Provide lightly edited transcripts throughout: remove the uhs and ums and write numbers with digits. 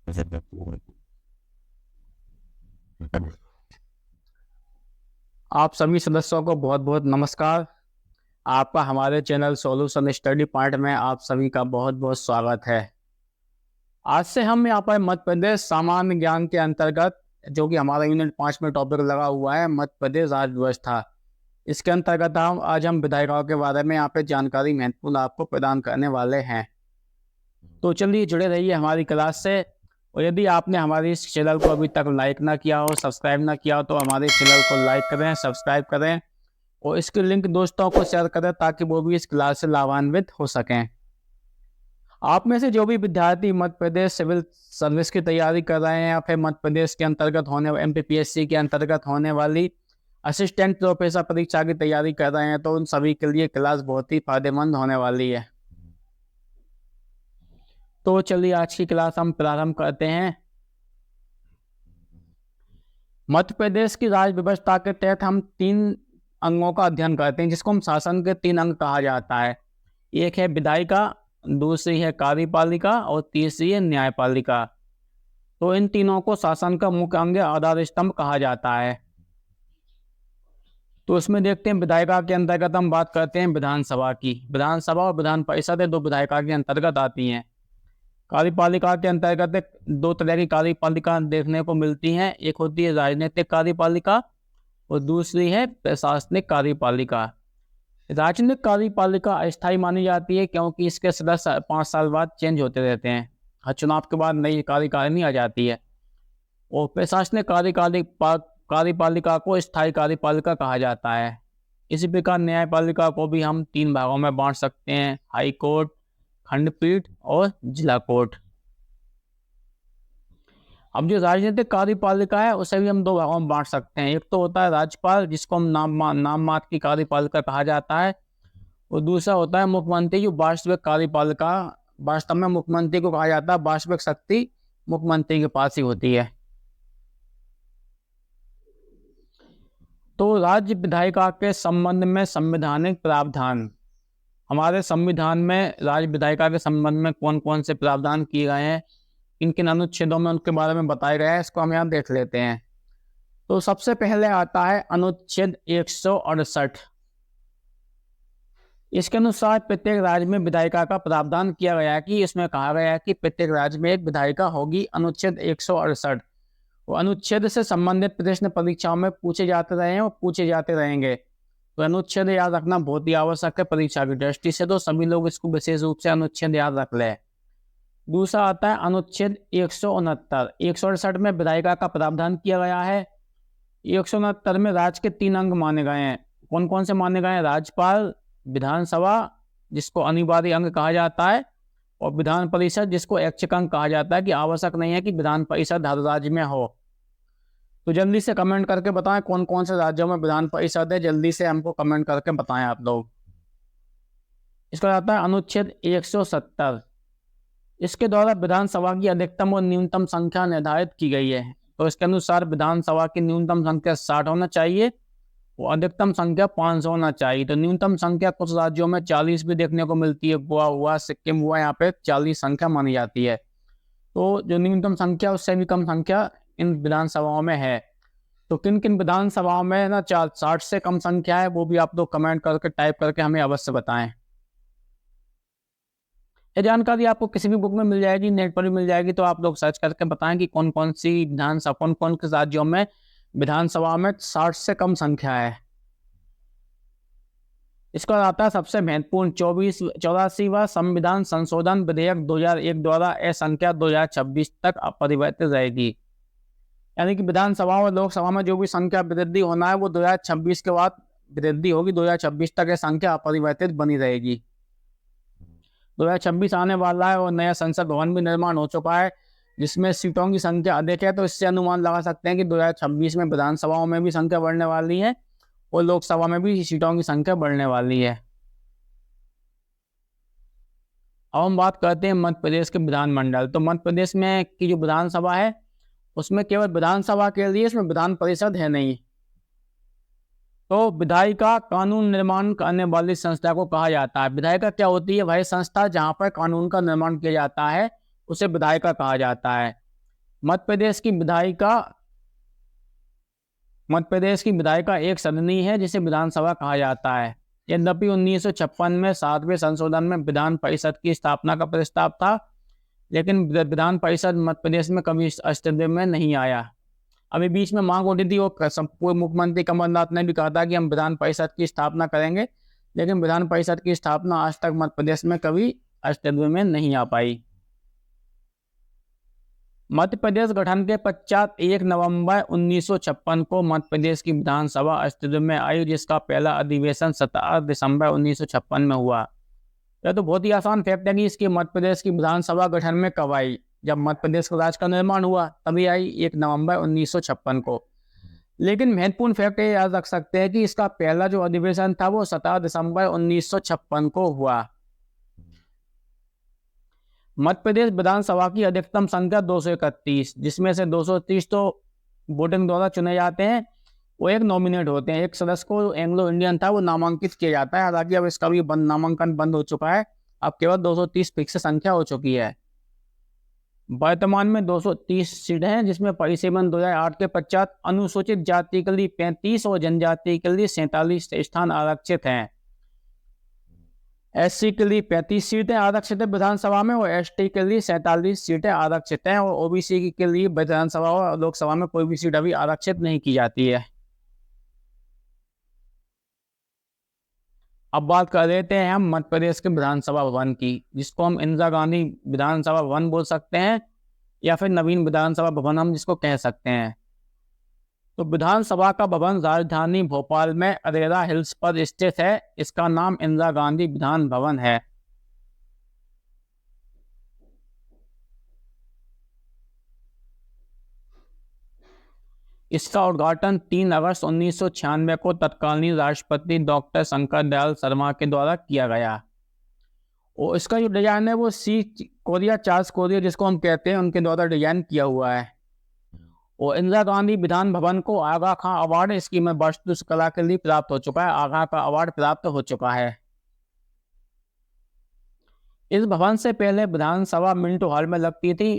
आप सभी सदस्यों को बहुत बहुत नमस्कार। आपका हमारे चैनल सॉल्यूशन स्टडी पॉइंट में आप सभी का बहुत बहुत स्वागत है। आज से हम यहाँ पर मध्य प्रदेश सामान्य ज्ञान के अंतर्गत, जो कि हमारा यूनिट 5 में टॉपिक लगा हुआ है, मध्य प्रदेश राज्य व्यवस्था, इसके अंतर्गत हम विधायिकाओं के बारे में यहाँ पे जानकारी महत्वपूर्ण आपको प्रदान करने वाले हैं। तो चलिए जुड़े रहिए हमारी क्लास से। और यदि आपने हमारे इस चैनल को अभी तक लाइक ना किया हो, सब्सक्राइब ना किया हो, तो हमारे चैनल को लाइक करें, सब्सक्राइब करें और इसके लिंक दोस्तों को शेयर करें ताकि वो भी इस क्लास से लाभान्वित हो सकें। आप में से जो भी विद्यार्थी मध्य प्रदेश सिविल सर्विस की तैयारी कर रहे हैं या फिर मध्य प्रदेश के अंतर्गत होने MPPSC के अंतर्गत होने वाली असिस्टेंट प्रोफेसर परीक्षा की तैयारी कर रहे हैं, तो उन सभी के लिए क्लास बहुत ही फायदेमंद होने वाली है। तो चलिए आज की क्लास हम प्रारंभ करते हैं। मध्य प्रदेश की राज्य व्यवस्था के तहत हम 3 अंगों का अध्ययन करते हैं, जिसको हम शासन के 3 अंग कहा जाता है। एक है विधायिका, दूसरी है कार्यपालिका और तीसरी है न्यायपालिका। तो इन तीनों को शासन का मुख्य अंग, आधार स्तंभ कहा जाता है। तो इसमें देखते हैं विधायिका के अंतर्गत हम बात करते हैं विधानसभा की। विधानसभा और विधान परिषद 2 विधायिका के अंतर्गत आती हैं। कार्यपालिका के अंतर्गत 2 तरह की कार्यपालिका देखने को मिलती हैं। एक होती है राजनीतिक कार्यपालिका और दूसरी है प्रशासनिक कार्यपालिका। राजनीतिक कार्यपालिका अस्थायी मानी जाती है क्योंकि इसके सदस्य 5 साल बाद चेंज होते रहते हैं। हर चुनाव के बाद नई कार्यकारिणी आ जाती है। और प्रशासनिक कार्यपालिका को स्थायी कार्यपालिका कहा जाता है। इसी प्रकार न्यायपालिका को भी हम 3 भागों में बांट सकते हैं: हाई कोर्ट, खंडपीठ और जिला कोर्ट। अब जो राजनीतिक कार्यपालिका है उसे भी हम 2 भागों में बांट सकते हैं। एक तो होता है राज्यपाल, जिसको हम नाम मात्र की कार्यपालिका कहा जाता है, और दूसरा होता है मुख्यमंत्री, जो वास्तविक कार्यपालिका, वास्तव में मुख्यमंत्री को कहा जाता है। वास्तविक शक्ति मुख्यमंत्री के पास ही होती है। तो राज्य विधायिका के संबंध में संवैधानिक प्रावधान। हमारे संविधान में राज्य विधायिका के संबंध में कौन कौन से प्रावधान किए गए हैं, किन किन अनुच्छेदों में उनके बारे में बताया गया है, इसको हम यहाँ देख लेते हैं। तो सबसे पहले आता है अनुच्छेद 168। इसके अनुसार प्रत्येक राज्य में विधायिका का प्रावधान किया गया है कि इसमें कहा गया है कि प्रत्येक राज्य में एक विधायिका होगी। अनुच्छेद 168। वो अनुच्छेद से संबंधित प्रश्न परीक्षाओं में पूछे जाते रहे हैं और पूछे जाते रहेंगे। तो अनुच्छेद याद रखना बहुत ही आवश्यक है परीक्षा की दृष्टि से, तो सभी लोग इसको विशेष रूप से अनुच्छेद याद रख ले। दूसरा आता है अनुच्छेद 169। 168 में विधायिका का प्रावधान किया गया है। 169 में राज्य के 3 अंग माने गए हैं। कौन कौन से माने गए हैं? राज्यपाल, विधानसभा, जिसको अनिवार्य अंग कहा जाता है, और विधान परिषद, जिसको ऐच्छिक अंग कहा जाता है, कि आवश्यक नहीं है कि विधान परिषद हर राज्य में हो। तो जल्दी से कमेंट करके बताएं कौन कौन से राज्यों में विधान परिषद है। जल्दी से हमको कमेंट करके बताएं आप लोग। इसका आता है अनुच्छेद 170। इसके द्वारा विधानसभा की अधिकतम और न्यूनतम संख्या निर्धारित की गई है। तो इसके अनुसार विधानसभा की न्यूनतम संख्या 60 होना चाहिए और अधिकतम संख्या 500 होना चाहिए। तो न्यूनतम संख्या कुछ राज्यों में 40 भी देखने को मिलती है। गोवा हुआ, सिक्किम हुआ, यहाँ पे 40 संख्या मानी जाती है। तो जो न्यूनतम संख्या उससे भी कम संख्या इन विधानसभाओं में है। तो किन किन विधानसभाओं में ना 60 से कम संख्या है, वो भी आप लोग कमेंट करके टाइप करके हमें अवश्य बताएं। ये जानकारी आपको किसी भी बुक में मिल जाएगी, नेट पर भी मिल जाएगी। तो आप लोग सर्च करके बताएं कि कौन कौन सी विधानसभा, कौन कौन से राज्यों में विधानसभा में 60 से कम संख्या है। इसका आता है सबसे महत्वपूर्ण 84वां संविधान संशोधन विधेयक 2001 द्वारा संख्या 2026 तक अपरिवर्तित रहेगी। यानी कि विधानसभा और लोकसभा में जो भी संख्या वृद्धि होना है वो 2026 के बाद वृद्धि होगी। 2026 तक यह संख्या अपरिवर्तित बनी रहेगी। 2026 आने वाला है और नया संसद भवन भी निर्माण हो चुका है, जिसमें सीटों की संख्या अधिक है। तो इससे अनुमान लगा सकते हैं कि 2026 में विधानसभाओं में भी संख्या बढ़ने वाली है और लोकसभा में भी सीटों की संख्या बढ़ने वाली है। अब हम बात करते हैं मध्य प्रदेश के विधानमंडल। तो मध्य प्रदेश में की जो विधानसभा है उसमें केवल विधानसभा के लिए, इसमें विधान परिषद है नहीं। तो विधायिका कानून निर्माण करने वाली संस्था को कहा जाता है। विधायिका क्या होती है? वह संस्था जहां पर कानून का निर्माण किया जाता है उसे विधायिका कहा जाता है। मध्य प्रदेश की विधायिका एक सदनी है जिसे विधानसभा कहा जाता है। यद्यपि 1956 में 7वें संशोधन में विधान परिषद की स्थापना का प्रस्ताव था, लेकिन विधान परिषद मध्य प्रदेश में कभी अस्तित्व में नहीं आया। अभी बीच में मांग उठी थी और पूर्व मुख्यमंत्री कमलनाथ ने भी कहा था कि हम विधान परिषद की स्थापना करेंगे, लेकिन विधान परिषद की स्थापना आज तक मध्य प्रदेश में कभी अस्तित्व में नहीं आ पाई। मध्य प्रदेश गठन के पश्चात 1 नवंबर 1956 को मध्य प्रदेश की विधानसभा अस्तित्व में आई, जिसका पहला अधिवेशन 17 दिसंबर 1956 में हुआ। यह तो बहुत ही आसान फैक्ट है कि इसकी मध्य प्रदेश की विधानसभा गठन में कब आई। जब मध्य प्रदेश के राज्य का निर्माण हुआ तभी आई, 1 नवंबर 1956 को। लेकिन महत्वपूर्ण फैक्ट ये याद रख सकते हैं कि इसका पहला जो अधिवेशन था वो 17 दिसंबर 1956 को हुआ। मध्य प्रदेश विधानसभा की अधिकतम संख्या 231, जिसमें से 230 तो वोटिंग द्वारा चुने जाते हैं, वो एक नॉमिनेट होते हैं। एक सदस्य को एंग्लो इंडियन था वो नामांकित किया जाता है। हालांकि अब इसका भी नामांकन बंद हो चुका है, अब केवल 230 फिक्स संख्या हो चुकी है। वर्तमान में 230 सीटें हैं, जिसमें परिसीमन 2008 के पश्चात अनुसूचित जाति के लिए 35 और जनजाति के लिए 47 स्थान आरक्षित हैं। एससी के लिए 35 सीटें आरक्षित है विधानसभा में और एसटी के लिए 47 सीटें आरक्षित हैं, और ओबीसी के लिए विधानसभा और लोकसभा में कोई भी सीट अभी आरक्षित नहीं की जाती है। अब बात कर लेते हैं हम मध्य प्रदेश के विधानसभा भवन की, जिसको हम इंदिरा गांधी विधानसभा भवन बोल सकते हैं या फिर नवीन विधानसभा भवन हम जिसको कह सकते हैं। तो विधानसभा का भवन राजधानी भोपाल में अरेरा हिल्स पर स्थित है। इसका नाम इंदिरा गांधी विधान भवन है। इसका उद्घाटन 3 अगस्त 1996 को तत्कालीन राष्ट्रपति डॉक्टर शंकर दयाल शर्मा के द्वारा किया गया। और इसका जो डिजाइन है वो चार्ल्स कोरिया जिसको हम कहते हैं उनके द्वारा डिजाइन किया हुआ है। और इंदिरा गांधी विधान भवन को आगा खां अवार्ड इसकी में वास्तुकला के लिए प्राप्त हो चुका है। आगा का अवार्ड प्राप्त हो चुका है। इस भवन से पहले विधानसभा मिंटो हॉल में लगती थी।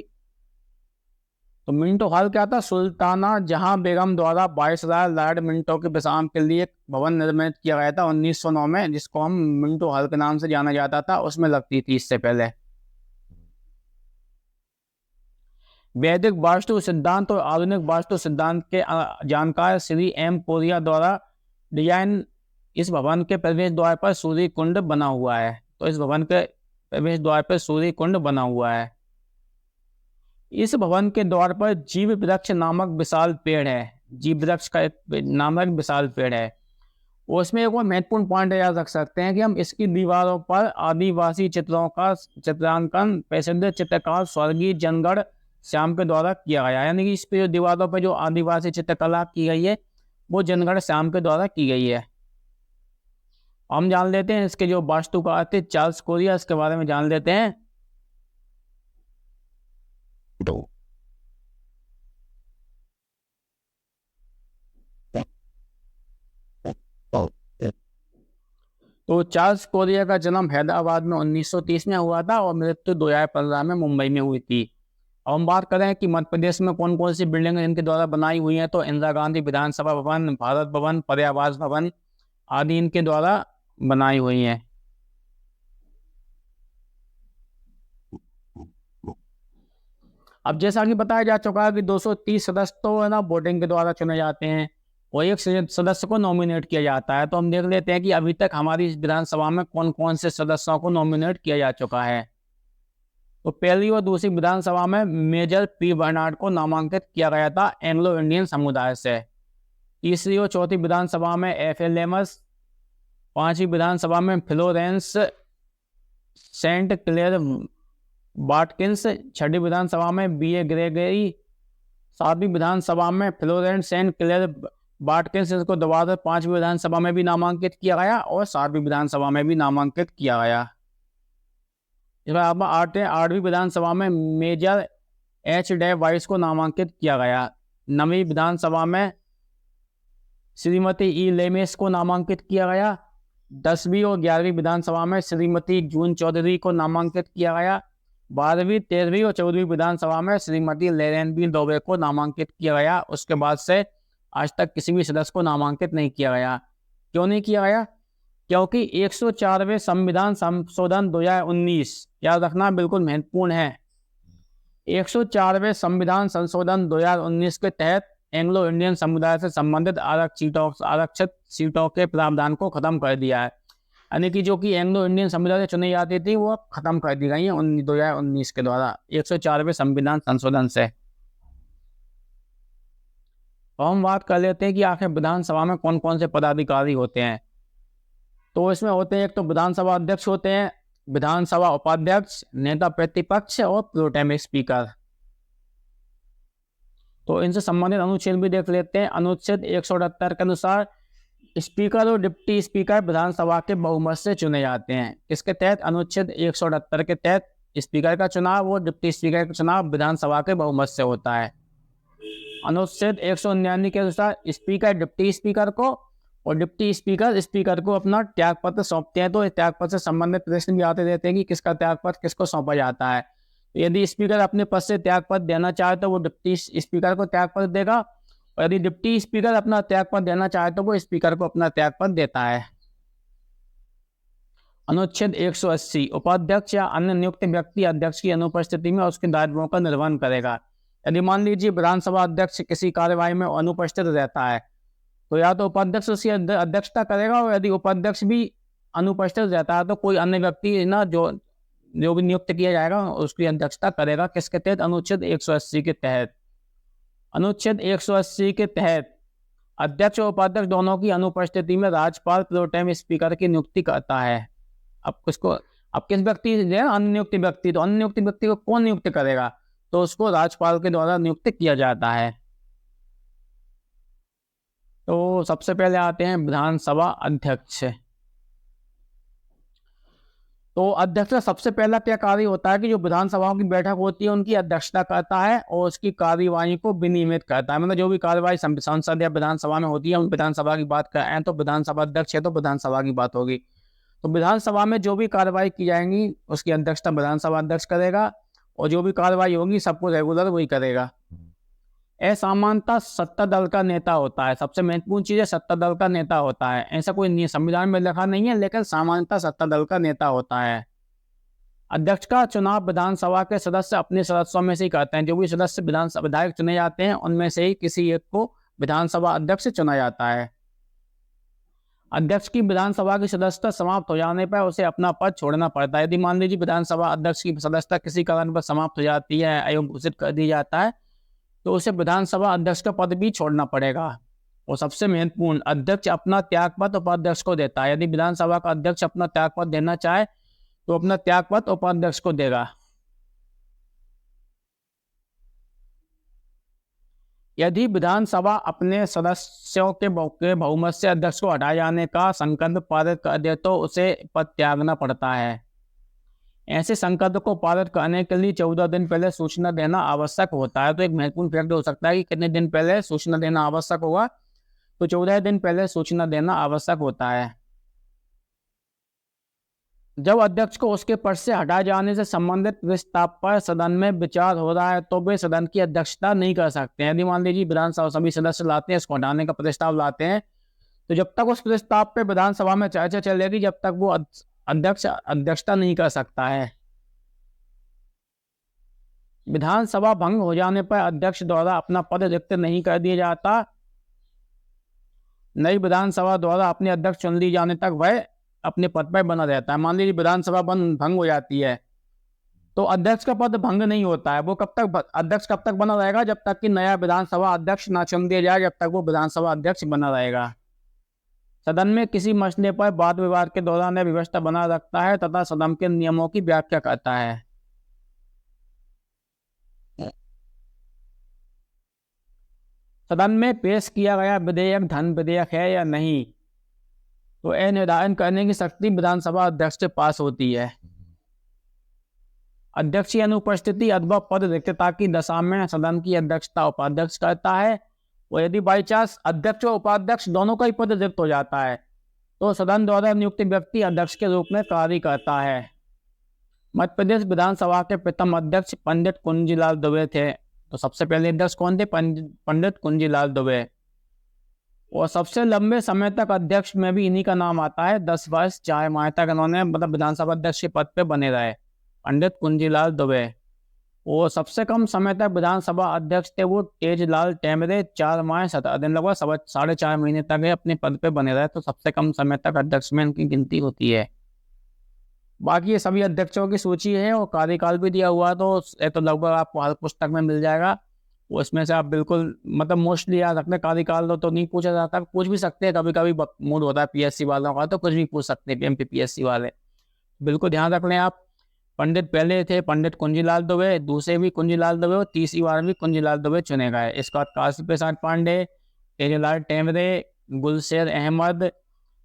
तो मिंटो हॉल क्या था? सुल्ताना जहां बेगम द्वारा वायसराय लॉर्ड मिंटो के विश्राम के लिए एक भवन निर्मित किया गया था 1909 में, जिसको हम मिंटो हॉल के नाम से जाना जाता था, उसमें लगती थी इससे पहले। वैदिक वास्तु सिद्धांत और आधुनिक वास्तु सिद्धांत के जानकार श्री एम कोरिया द्वारा डिजाइन इस भवन के प्रवेश द्वार पर सूर्य कुंड बना हुआ है। तो इस भवन के प्रवेश द्वार पर सूर्य कुंड बना हुआ है। इस भवन के द्वार पर जीव वृक्ष नामक विशाल पेड़ है। जीव वृक्ष का एक नामक विशाल पेड़ है। और उसमें एक और महत्वपूर्ण पॉइंट याद रख सकते हैं कि हम इसकी दीवारों पर आदिवासी चित्रों का चित्रांकन प्रसिद्ध चित्रकार स्वर्गीय जनगढ़ श्याम के द्वारा किया गया। यानी कि इस पे जो दीवारों पर जो आदिवासी चित्रकला की गई है वो जनगढ़ श्याम के द्वारा की गई है। हम जान लेते हैं इसके जो वास्तुकार थे चार्ल्स कोरिया, इसके बारे में जान लेते हैं। तो चार्ल्स कोरिया का जन्म हैदराबाद में 1930 में हुआ था और मृत्यु 2015 में मुंबई में हुई थी। अब हम बात करें कि मध्य प्रदेश में कौन कौन सी बिल्डिंग इनके द्वारा बनाई हुई हैं, तो इंदिरा गांधी विधानसभा भवन, भारत भवन, पर्यावास भवन आदि इनके द्वारा बनाई हुई हैं। अब जैसा कि बताया जा चुका है कि 230 सदस्य तो है ना वोटिंग के द्वारा चुने जाते हैं और एक सदस्य को नॉमिनेट किया जाता है। तो हम देख लेते हैं कि अभी तक हमारी विधानसभा में कौन कौन से सदस्यों को नॉमिनेट किया जा चुका है। तो पहली और दूसरी विधानसभा में मेजर पी बर्नार्ड को नामांकित किया गया था एंग्लो इंडियन समुदाय से। तीसरी और चौथी विधानसभा में एफ.एल. लेमस, पांचवी विधानसभा में फ्लोरेंस सेंट क्लेयर वाटकिंस, छठी विधानसभा में बी.ए. ग्रेगरी, सातवीं विधानसभा में फ्लोरेंस सेंट क्लेयर वाटकिंस, इसको दोबारा पांचवी विधानसभा में भी नामांकित किया गया और सातवीं विधानसभा में भी नामांकित किया गया। आठवीं विधानसभा में मेजर एच. डे वाइस को नामांकित किया गया। नवीं विधानसभा में श्रीमती ई. लेमेस को नामांकित किया गया। 10वीं और 11वीं विधानसभा में श्रीमती जून चौधरी को नामांकित किया गया। 12वीं, 13वीं और 14वीं विधानसभा में श्रीमती लेरेनबी दोबे को नामांकित किया गया। उसके बाद से आज तक किसी भी सदस्य को नामांकित नहीं किया गया। क्यों नहीं किया गया? क्योंकि 104वें संविधान संशोधन 2019, याद रखना बिल्कुल महत्वपूर्ण है, 104वें संविधान संशोधन 2019 के तहत एंग्लो इंडियन समुदाय से संबंधित आरक्षित सीटों के प्रावधान को खत्म कर दिया है। यानी कि जो कि एंग्लो इंडियन समुदाय से चुनी जाती थी वो अब खत्म कर दी गई है 2019 के द्वारा 104वें संविधान संशोधन से। तो हम बात कर लेते हैं कि आखिर विधानसभा में कौन कौन से पदाधिकारी होते हैं। तो इसमें होते हैं, एक तो विधानसभा अध्यक्ष होते हैं, विधानसभा उपाध्यक्ष, नेता प्रतिपक्ष और प्रोटेम स्पीकर। तो इनसे संबंधित अनुच्छेद भी देख लेते हैं। अनुच्छेद 178 के अनुसार स्पीकर और डिप्टी स्पीकर विधानसभा के बहुमत से चुने जाते हैं। इसके तहत अनुच्छेद 178 के तहत स्पीकर का चुनाव और डिप्टी स्पीकर का चुनाव विधानसभा के बहुमत से होता है। अनुच्छेद 199 के अनुसार स्पीकर डिप्टी स्पीकर को और डिप्टी स्पीकर स्पीकर को अपना त्यागपत्र सौंपते हैं। तो त्यागपत्र से संबंधित प्रश्न भी आते रहते हैं कि किसका त्यागपत्र किसको सौंपा जाता है। तो यदि स्पीकर अपने पद से त्यागपत्र देना चाहे तो वो डिप्टी स्पीकर को त्यागपत्र देगा, और यदि डिप्टी स्पीकर अपना त्यागपत्र देना चाहे तो वो स्पीकर को अपना त्यागपत्र देता है। अनुच्छेद 180 उपाध्यक्ष या अन्य नियुक्त व्यक्ति अध्यक्ष की अनुपस्थिति में उसके दायित्वों का निर्वहन करेगा। यदि मान लीजिए विधानसभा अध्यक्ष किसी कार्यवाही में अनुपस्थित रहता है तो या तो उपाध्यक्ष उसकी अध्यक्षता करेगा, और यदि उपाध्यक्ष भी अनुपस्थित रहता है तो कोई अन्य व्यक्ति ना जो भी नियुक्त किया जाएगा उसकी अध्यक्षता करेगा। किसके तहत? अनुच्छेद 180 के तहत। अनुच्छेद 180 के तहत अध्यक्ष और उपाध्यक्ष दोनों की अनुपस्थिति में राज्यपाल प्रोटेम स्पीकर की नियुक्ति करता है। अब किस व्यक्ति अन्य नियुक्त व्यक्ति, तो अन्य नियुक्त व्यक्ति को कौन नियुक्त करेगा? तो उसको राज्यपाल के द्वारा नियुक्त किया जाता है। तो सबसे पहले आते हैं विधानसभा अध्यक्ष। तो अध्यक्ष का सबसे पहला क्या कार्य होता है कि जो विधानसभाओं की बैठक होती है उनकी अध्यक्षता करता है और उसकी कार्यवाही को विनियमित करता है। मतलब जो भी कार्यवाही संसद या विधानसभा में होती है, हम विधानसभा की बात कर रहे हैं तो विधानसभा अध्यक्ष है तो विधानसभा की बात होगी। तो विधानसभा में जो भी कार्यवाही की जाएंगी उसकी अध्यक्षता विधानसभा अध्यक्ष करेगा, और जो भी कार्रवाई होगी सबको रेगुलर वही करेगा। असामान्यता सत्ता दल का नेता होता है। सबसे महत्वपूर्ण चीज है सत्ता दल का नेता होता है। ऐसा कोई संविधान में लिखा नहीं है, लेकिन सामान्यता सत्ता दल का नेता होता है। अध्यक्ष का चुनाव विधानसभा के सदस्य अपने सदस्यों में से ही करते हैं। जो भी सदस्य विधायक चुने जाते हैं उनमें से ही किसी एक को विधानसभा अध्यक्ष चुना जाता है। अध्यक्ष की विधानसभा की सदस्यता समाप्त हो जाने पर उसे अपना पद छोड़ना पड़ता है। यदि मान लीजिए विधानसभा अध्यक्ष की सदस्यता किसी कारण पर समाप्त हो जाती है, अयोग्य घोषित कर दी जाता है, तो उसे विधानसभा अध्यक्ष का पद भी छोड़ना पड़ेगा। और सबसे महत्वपूर्ण, अध्यक्ष अपना त्यागपत्र उपाध्यक्ष को देता है। यदि विधानसभा का अध्यक्ष अपना त्यागपत्र देना चाहे तो अपना त्यागपत्र उपाध्यक्ष को देगा। यदि विधानसभा अपने सदस्यों के बहुमत से अध्यक्ष को हटाए जाने का संकल्प पारित कर दे तो उसे पद त्यागना पड़ता है। ऐसे संकल्प को पारित करने के लिए 14 दिन पहले सूचना देना आवश्यक होता है। तो एक महत्वपूर्ण फैक्ट हो सकता है कि कितने दिन पहले सूचना देना आवश्यक होगा, तो 14 दिन पहले सूचना देना आवश्यक होता है। जब अध्यक्ष को उसके पद से हटाए जाने से संबंधित प्रस्ताव पर सदन में विचार हो रहा है तो वे सदन की अध्यक्षता नहीं कर सकते हैं। यदि मान लीजिए विधानसभा सभी सदस्य लाते हैं, इसको हटाने का प्रस्ताव लाते हैं, तो जब तक उस प्रस्ताव पे विधानसभा में चर्चा चलेगी जब तक वो अध्यक्ष अध्यक्षता नहीं कर सकता है। विधानसभा भंग हो जाने पर अध्यक्ष द्वारा अपना पद रिक्त नहीं कर दिया जाता। नई विधानसभा द्वारा अपने अध्यक्ष चुन ली जाने तक वह अपने पद पर बना रहता है। मान लीजिए विधानसभा भंग हो जाती है तो अध्यक्ष का पद भंग नहीं होता है। वो अध्यक्ष कब तक बना रहेगा? जब तक कि नया विधानसभा अध्यक्ष ना चुन दिया जाए, जब तक वो विधानसभा अध्यक्ष बना रहेगा। सदन में किसी मसले पर वाद विवाद के दौरान यह व्यवस्था बना रखता है तथा सदन के नियमों की व्याख्या करता है। सदन में पेश किया गया विधेयक धन विधेयक है या नहीं, तो यह निर्धारण करने की शक्ति विधानसभा अध्यक्ष के पास होती है। अध्यक्ष की अनुपस्थिति अथवा पद रिक्तता की दशा में सदन की अध्यक्षता उपाध्यक्ष करता है, और यदि बाई चांस अध्यक्ष और उपाध्यक्ष दोनों का ही पद रिक्त हो जाता है तो सदन द्वारा नियुक्त व्यक्ति अध्यक्ष के रूप में कार्य करता है। मध्य प्रदेश विधानसभा के प्रथम अध्यक्ष पंडित कुंजीलाल दुबे थे। तो सबसे पहले अध्यक्ष कौन थे? पंडित कुंजीलाल दुबे। और सबसे लंबे समय तक अध्यक्ष में भी इन्हीं का नाम आता है। 10 वर्ष 4 माह तक इन्होंने मतलब विधानसभा अध्यक्ष के पद पे बने रहे, पंडित कुंजीलाल दुबे। और सबसे कम समय तक विधानसभा अध्यक्ष थे वो तेजलाल टेमरे, 4 माह 17 दिन, लगभग 4.5 महीने तक ये अपने पद पे बने रहे। तो सबसे कम समय तक अध्यक्ष में इनकी गिनती होती है। बाकी ये सभी अध्यक्षों की सूची है और कार्यकाल भी दिया हुआ, तो ये तो लगभग आपको हर पुस्तक में मिल जाएगा। उसमें से आप बिल्कुल मतलब मोस्टली याद रखते, कार्यकाल तो नहीं पूछा जाता, पूछ भी सकते हैं, कभी कभी मूड होता है पीएससी वालों का तो कुछ भी पूछ सकते हैं एमपीपीएससी वाले, बिल्कुल ध्यान रख लें आप। पंडित पहले थे पंडित कुंजीलाल दुबे, दूसरे भी कुंजीलाल दुबे और तीसरी बार भी कुंजीलाल दुबे चुने गए। इसके बाद काशी प्रसाद पांडे, तेजलाल टेमरे, गुलशेर अहमद,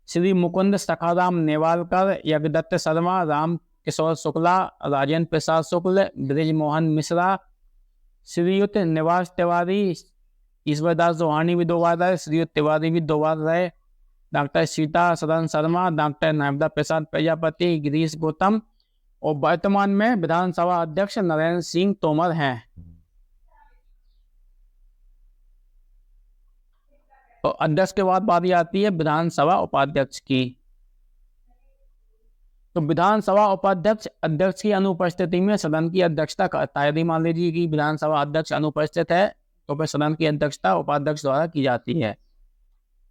श्री मुकुंद सखाराम नेवालकर, यज्ञदत्त शर्मा, राम किशोर शुक्ला, राजेंद्र प्रसाद शुक्ल, ब्रिजमोहन मिश्रा, श्रीयुत निवास तिवारी, ईश्वरदास दोहानी भी 2 बार रहे, श्रीयुत तिवारी भी 2 बार रहे, डॉक्टर सीता सदन शर्मा, डॉक्टर नर्मदा प्रसाद प्रजापति, गिरीश गौतम, और वर्तमान में विधानसभा अध्यक्ष नरेंद्र सिंह तोमर हैं। तो अध्यक्ष के बाद बारी आती है विधानसभा उपाध्यक्ष की। तो विधानसभा उपाध्यक्ष अध्यक्ष की अनुपस्थिति में सदन की अध्यक्षता करता है। यदि मान लीजिए कि विधानसभा अध्यक्ष अनुपस्थित है तो फिर सदन की अध्यक्षता उपाध्यक्ष द्वारा की जाती है।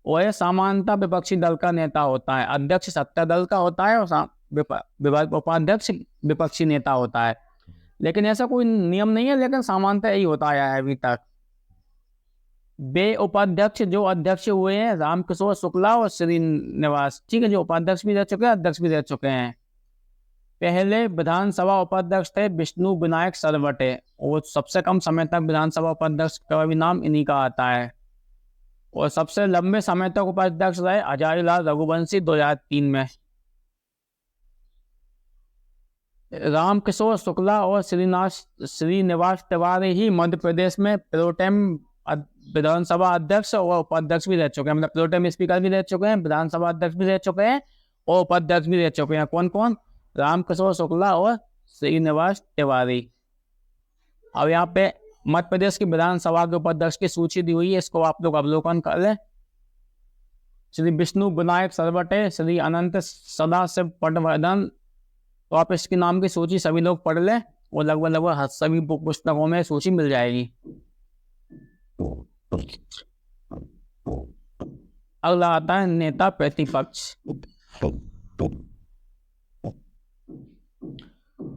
और यह सामान्यतः विपक्षी दल का नेता होता है। अध्यक्ष सत्ता दल का होता है और उपाध्यक्ष विपक्षी नेता होता है। लेकिन ऐसा कोई नियम नहीं है, लेकिन सामान्यतः यही होता आया है अभी तक। वे उपाध्यक्ष जो अध्यक्ष हुए हैं रामकिशोर शुक्ला और श्रीनिवास, ठीक है, जो उपाध्यक्ष भी रह चुके हैं, अध्यक्ष भी रह चुके हैं। पहले विधानसभा उपाध्यक्ष थे विष्णु विनायक सरवटे, और सबसे कम समय तक विधानसभा उपाध्यक्ष का भी नाम इन्हीं का आता है। और सबसे लंबे समय तक उपाध्यक्ष रहे हजारीलाल रघुवंशी 2003 में। रामकिशोर शुक्ला और श्रीनिवास तिवारी ही मध्य प्रदेश में प्रोटेम विधानसभा अध्यक्ष और उपाध्यक्ष भी रह चुके हैं। मतलब प्रोटेम स्पीकर भी रह चुके हैं, विधानसभा अध्यक्ष भी रह चुके हैं और उपाध्यक्ष भी रह चुके हैं। कौन कौन? रामकिशोर शुक्ला और श्रीनिवास तिवारी। अब यहाँ पे मध्य प्रदेश की विधानसभा के उपाध्यक्ष की सूची दी हुई है, इसको आप लोग अवलोकन कर लें। श्री विष्णु विनायक सरवटे, श्री अनंत सदाशिव पटवर्धन। तो आप इसके नाम की सूची सभी लोग पढ़ लें और लगभग सभी पुस्तकों में सूची मिल जाएगी। अगला आता है नेता प्रतिपक्ष।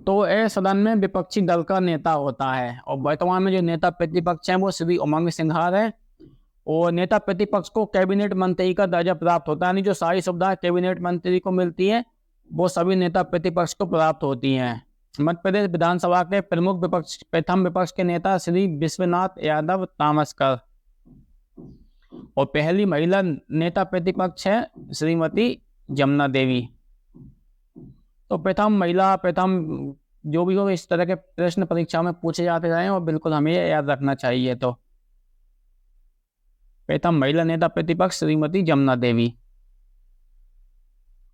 तो यह सदन में विपक्षी दल का नेता होता है। और वर्तमान में जो नेता प्रतिपक्ष हैं वो श्री उमंग सिंघार है। और नेता प्रतिपक्ष को कैबिनेट मंत्री का दर्जा प्राप्त होता है, यानी जो सारी सुविधाएं कैबिनेट मंत्री को मिलती है वो सभी नेता प्रतिपक्ष को प्राप्त होती हैं। मध्य प्रदेश विधानसभा के प्रथम विपक्ष के नेता श्री विश्वनाथ यादव तामसकर। और पहली महिला नेता प्रतिपक्ष है श्रीमती जमुना देवी। तो प्रथम जो भी हो, इस तरह के प्रश्न परीक्षा में पूछे जाते रहे और बिल्कुल हमें याद रखना चाहिए। तो प्रथम महिला नेता प्रतिपक्ष श्रीमती जमुना देवी।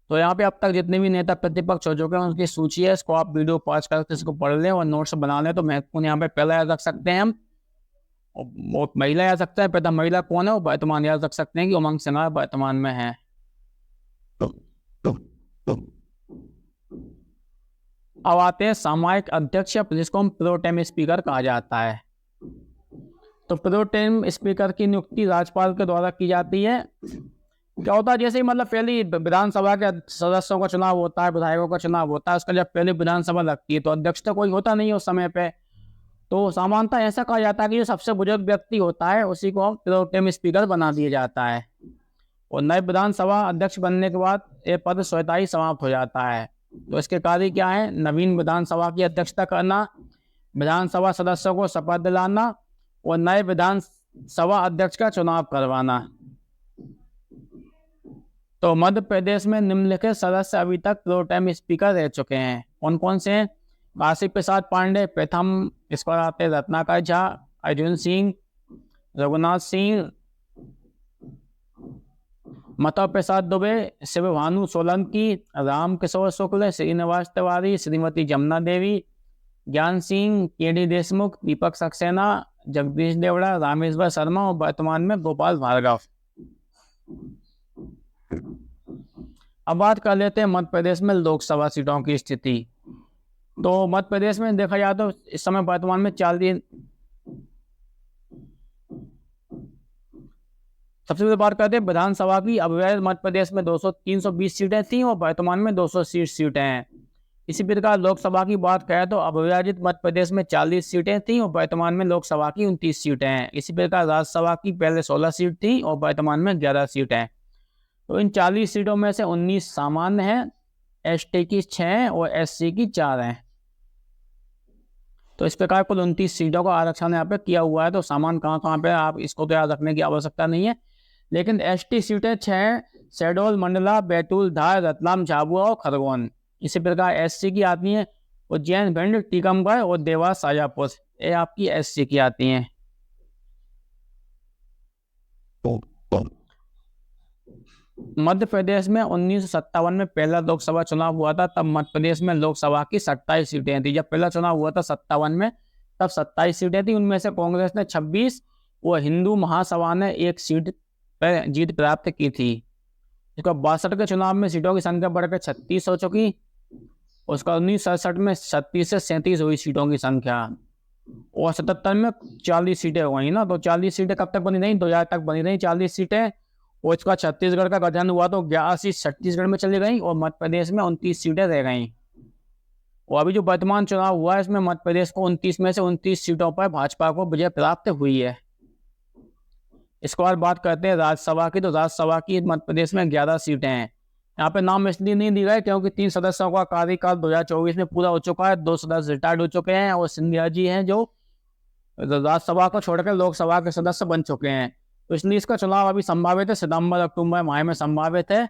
तो यहाँ पे अब तक जितने भी नेता प्रतिपक्ष हो चुके हैं उनकी सूची है, इसको आप वीडियो पॉज करके इसको पढ़ लें और नोट्स बना लें। तो महत्वपूर्ण यहाँ पे पहला याद रख सकते हैं हम, और महिला याद सकते हैं, प्रथम महिला कौन है, और वर्तमान याद रख सकते हैं कि उमंग सिंघार वर्तमान में है। अब आते हैं सामयिक अध्यक्ष, जिसको हम प्रोटेम स्पीकर कहा जाता है। तो प्रोटेम स्पीकर की नियुक्ति राज्यपाल के द्वारा की जाती है। क्या होता है, जैसे ही मतलब पहली विधानसभा के सदस्यों का चुनाव होता है, विधायकों का चुनाव होता है, उसका जब पहले विधानसभा लगती है तो अध्यक्ष तो कोई होता नहीं है उस समय पे। तो सामान्यतः ऐसा कहा जाता है कि जो सबसे बुजुर्ग व्यक्ति होता है उसी को प्रोटेम स्पीकर बना दिया जाता है। और नए विधानसभा अध्यक्ष बनने के बाद ये पद स्वतः ही समाप्त हो जाता है। तो इसके कार्य क्या है? नवीन विधानसभा की अध्यक्षता करना, विधानसभा सदस्यों को शपथ दिलाना और नए विधानसभा अध्यक्ष का चुनाव करवाना। तो मध्य प्रदेश में निम्नलिखित सदस्य अभी तक प्रोटेम स्पीकर रह चुके हैं। कौन कौन से हैं? काशी प्रसाद पांडे प्रथम, इस पर आते रत्नाकर झा, अर्जुन सिंह, रघुनाथ सिंह, मता प्रसाद दुबे, शिवभानु सोलंकी, राम किशोर शुक्ल, श्रीनिवास तिवारी, श्रीमती जमुना देवी, ज्ञान सिंह, केडी देशमुख, दीपक सक्सेना, जगदीश देवड़ा, रामेश्वर शर्मा और वर्तमान में गोपाल भार्गव। अब बात कर लेते हैं मध्य प्रदेश में लोकसभा सीटों की स्थिति। तो मध्य प्रदेश में देखा जाए तो इस समय वर्तमान में 40, सबसे पहले बात करते हैं विधानसभा की। अब मध्य प्रदेश में 320 सीटें थी और वर्तमान में 200 सीटें हैं। इसी प्रकार लोकसभा की बात करें तो अविभाजित मध्य प्रदेश में 40 सीटें थी और वर्तमान में लोकसभा की 29 सीटें हैं। इसी प्रकार राज्यसभा की पहले 16 सीट थी और वर्तमान में 11 सीटें हैं। तो इन 40 सीटों में से 19 सामान्य हैं, एसटी की 6 और एससी की 4 हैं। तो इस प्रकार कुल 29 सीटों का आरक्षण यहाँ पे किया हुआ है। तो सामान कहाँ कहाँ पे, आप इसको तो याद रखने की आवश्यकता नहीं है। लेकिन एसटी सीटें 6, शहडोल, मंडला, बैतूल, धार, रतलाम, झाबुआ और खरगोन। इसी प्रकार एससी की आती हैं उज्जैन, भिंड, टीकमगढ़ और देवास, शाजापुर, ये आपकी एससी की आती हैं। मध्य प्रदेश में 1957 में पहला लोकसभा चुनाव हुआ था। तब मध्य प्रदेश में लोकसभा की 27 सीटें थी। जब पहला चुनाव हुआ था 57 में, तब 27 सीटें थी। उनमें से कांग्रेस ने 26 और हिंदू महासभा ने 1 सीट पर जीत प्राप्त की थी। इसका 62 के चुनाव में सीटों की संख्या बढ़कर 36 हो चुकी। उसका 1967 में 36 से 37 हुई सीटों की संख्या। और 77 में 40 सीटें हो गई ना। तो 40 सीटें कब तक बनी रही? 2000 तक बनी रही 40 सीटें। और इसका छत्तीसगढ़ का गठन हुआ तो 11 छत्तीसगढ़ में चली गई और मध्य प्रदेश में 29 सीटें रह गई। और अभी जो वर्तमान चुनाव हुआ है इसमें मध्य प्रदेश को 29 में से 29 सीटों पर भाजपा को विजय प्राप्त हुई है। इसके बाद बात करते हैं राज्यसभा की। तो राज्यसभा की मध्य प्रदेश में 11 सीटें हैं। यहाँ पे नाम इसलिए नहीं दी गए क्योंकि 3 सदस्यों का कार्यकाल 2024 में पूरा हो चुका है। 2 सदस्य रिटायर्ड हो चुके हैं और सिंधिया जी हैं जो राज्यसभा को छोड़कर लोकसभा के सदस्य बन चुके हैं। तो इसलिए इसका चुनाव अभी संभावित है, सितंबर अक्टूबर माह में संभावित है।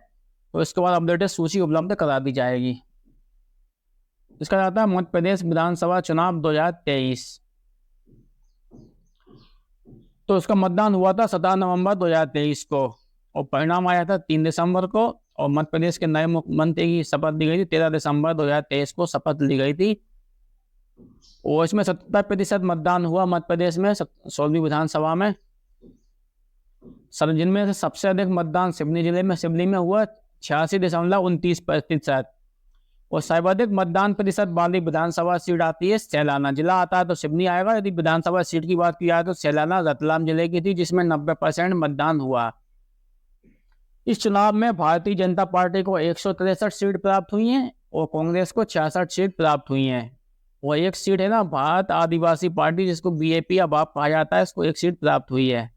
तो इसके बाद अपडेटेड सूची उपलब्ध करा दी जाएगी। इसका आता है मध्य प्रदेश विधानसभा चुनाव 2023। तो इसका मतदान हुआ था 17 नवंबर 2023 को और परिणाम आया था 3 दिसंबर को। और मध्य प्रदेश के नए मुख्यमंत्री की शपथ ली गई थी 13 दिसंबर 2023 को शपथ ली गई थी। और इसमें 70% मतदान हुआ मध्य प्रदेश में 16वीं विधानसभा में। जिनमें से सबसे अधिक मतदान सिवनी में हुआ 86.29%। और सर्वाधिक मतदान प्रतिशत वाली विधानसभा सीट आती है सैलाना। जिला आता है तो सिवनी आएगा। यदि विधानसभा सीट की बात की जाए तो सैलाना रतलाम जिले की थी जिसमें 90% मतदान हुआ। इस चुनाव में भारतीय जनता पार्टी को 163 सीट प्राप्त हुई हैं और कांग्रेस को 66 सीट प्राप्त हुई हैं। वो एक सीट है ना भारत आदिवासी पार्टी जिसको बीएपी या बाप कहा जाता है, इसको 1 सीट प्राप्त हुई है।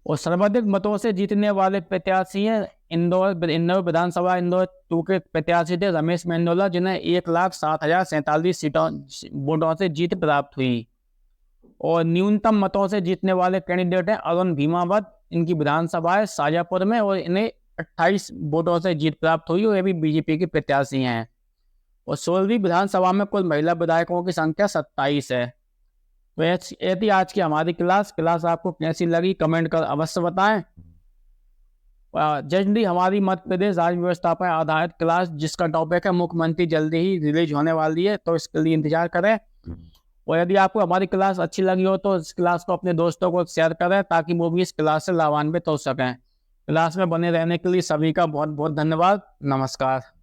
और सर्वाधिक मतों से जीतने वाले प्रत्याशी हैं इंदौर विधानसभा इंदौर 2 के प्रत्याशी थे रमेश मेंदोला, जिन्हें 1,07,047 वोटों से जीत प्राप्त हुई। और न्यूनतम मतों से जीतने वाले कैंडिडेट हैं अरुण भीमावत, इनकी विधानसभा है शाजापुर में और इन्हें 28 वोटों से जीत प्राप्त हुई और ये भी बीजेपी के प्रत्याशी हैं। और 16वीं विधानसभा में कुल महिला विधायकों की संख्या 27 है। तो ये थी आज की हमारी क्लास आपको कैसी लगी कमेंट कर अवश्य बताएं। जल्दी हमारी मध्य प्रदेश राज्य व्यवस्था पर आधारित क्लास जिसका टॉपिक है मुख्यमंत्री जल्दी ही रिलीज होने वाली है, तो इसके लिए इंतजार करें। और यदि आपको हमारी क्लास अच्छी लगी हो तो इस क्लास को अपने दोस्तों को शेयर करें ताकि वो भी इस क्लास से लाभान्वित हो सकें। क्लास में बने रहने के लिए सभी का बहुत बहुत धन्यवाद। नमस्कार।